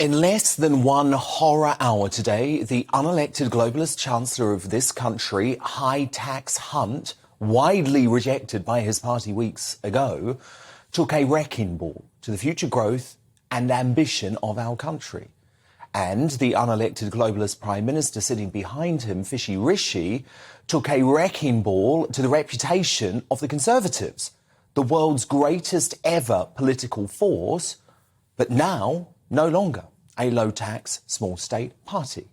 In less than 1 horror hour today, the unelected globalist Chancellor of this country, high tax Hunt, widely rejected by his party weeks ago, took a wrecking ball to the future growth and ambition of our country. And the unelected globalist Prime Minister sitting behind him, Fishy Rishi, took a wrecking ball to the reputation of the Conservatives, the world's greatest ever political force, but now no longer a low-tax, small-state party.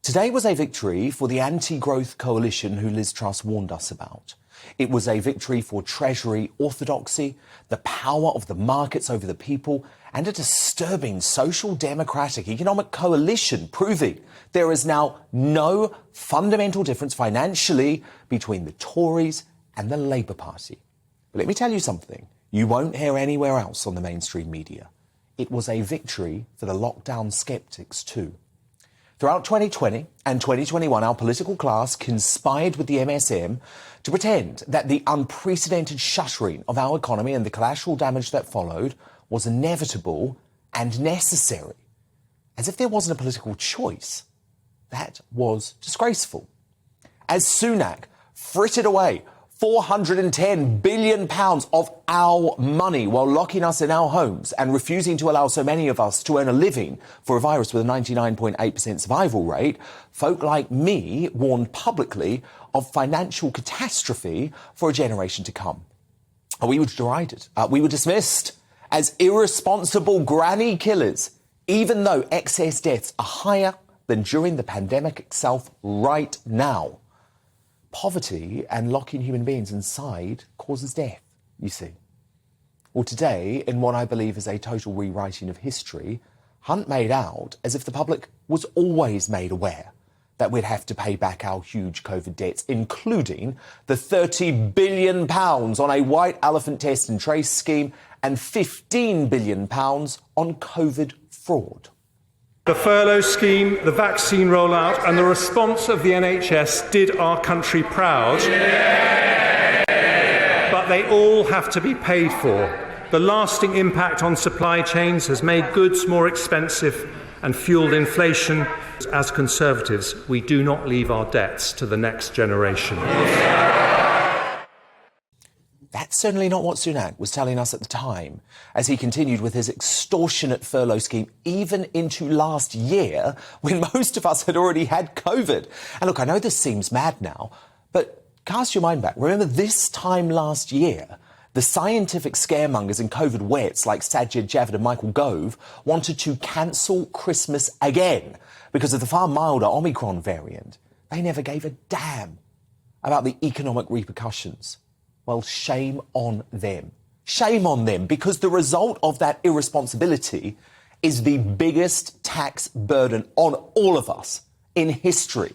Today was a victory for the anti-growth coalition who Liz Truss warned us about. It was a victory for treasury orthodoxy, the power of the markets over the people, and a disturbing social democratic economic coalition proving there is now no fundamental difference financially between the Tories and the Labour Party. But let me tell you something you won't hear anywhere else on the mainstream media. It was a victory for the lockdown skeptics too. Throughout 2020 and 2021, our political class conspired with the MSM to pretend that the unprecedented shuttering of our economy and the collateral damage that followed was inevitable and necessary, as if there wasn't a political choice. That was disgraceful. As Sunak frittered away £410 billion of our money while locking us in our homes and refusing to allow so many of us to earn a living for a virus with a 99.8% survival rate, folk like me warned publicly of financial catastrophe for a generation to come. We were derided. We were dismissed as irresponsible granny killers, even though excess deaths are higher than during the pandemic itself right now. Poverty and locking human beings inside causes death, you see. Well, today, in what I believe is a total rewriting of history, Hunt made out as if the public was always made aware that we'd have to pay back our huge COVID debts, including the £30 billion on a white elephant test and trace scheme and £15 billion on COVID fraud. The furlough scheme, the vaccine rollout and the response of the NHS did our country proud. But they all have to be paid for. The lasting impact on supply chains has made goods more expensive and fuelled inflation. As Conservatives, we do not leave our debts to the next generation. That's certainly not what Sunak was telling us at the time, as he continued with his extortionate furlough scheme even into last year, when most of us had already had COVID. And look, I know this seems mad now, but cast your mind back. Remember this time last year, the scientific scaremongers and COVID wets like Sajid Javid and Michael Gove wanted to cancel Christmas again because of the far milder Omicron variant. They never gave a damn about the economic repercussions. Well, shame on them. Shame on them, because the result of that irresponsibility is the biggest tax burden on all of us in history.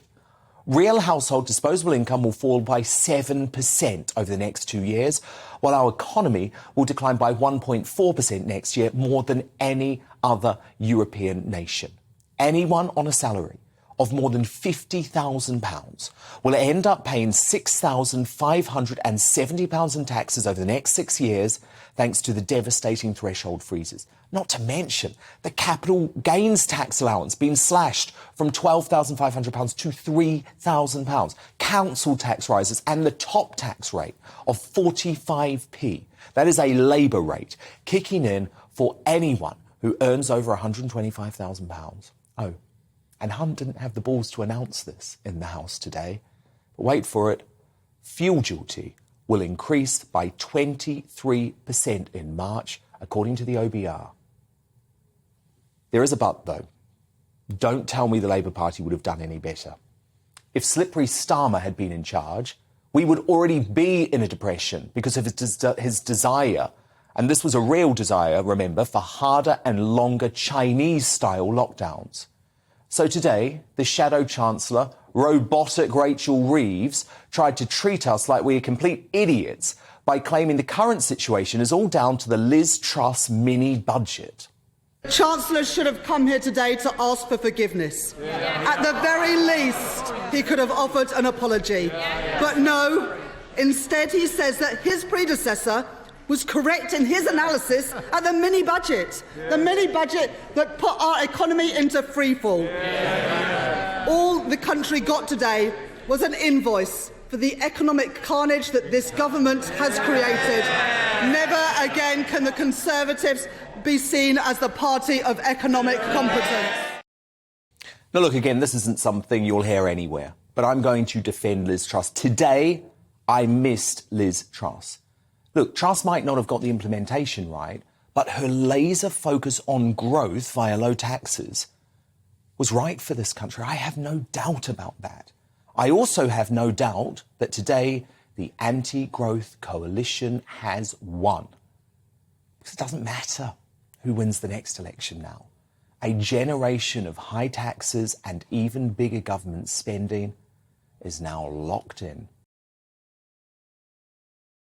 Real household disposable income will fall by 7% over the next 2 years, while our economy will decline by 1.4% next year, more than any other European nation. Anyone on a salary of more than £50,000 will end up paying £6,570 in taxes over the next 6 years, thanks to the devastating threshold freezes. Not to mention the capital gains tax allowance being slashed from £12,500 to £3,000, council tax rises and the top tax rate of 45p. That is a Labour rate kicking in for anyone who earns over £125,000. Oh, and Hunt didn't have the balls to announce this in the House today. But wait for it, fuel duty will increase by 23% in March, according to the OBR. There is a but, though. Don't tell me the Labour Party would have done any better. If Slippery Starmer had been in charge, we would already be in a depression because of his desire, and this was a real desire, remember, for harder and longer Chinese-style lockdowns. So today, the shadow Chancellor, robotic Rachel Reeves, tried to treat us like we are complete idiots by claiming the current situation is all down to the Liz Truss mini-budget. The Chancellor should have come here today to ask for forgiveness. At the very least, he could have offered an apology. But no, instead he says that his predecessor was correct in his analysis at the mini-budget. The mini-budget that put our economy into freefall. All the country got today was an invoice for the economic carnage that this government has created. Never again can the Conservatives be seen as the party of economic competence. Now, look, again, this isn't something you'll hear anywhere, but I'm going to defend Liz Truss. Today, I missed Liz Truss. Look, Truss might not have got the implementation right, but her laser focus on growth via low taxes was right for this country. I have no doubt about that. I also have no doubt that today the anti-growth coalition has won. Because it doesn't matter who wins the next election now. A generation of high taxes and even bigger government spending is now locked in.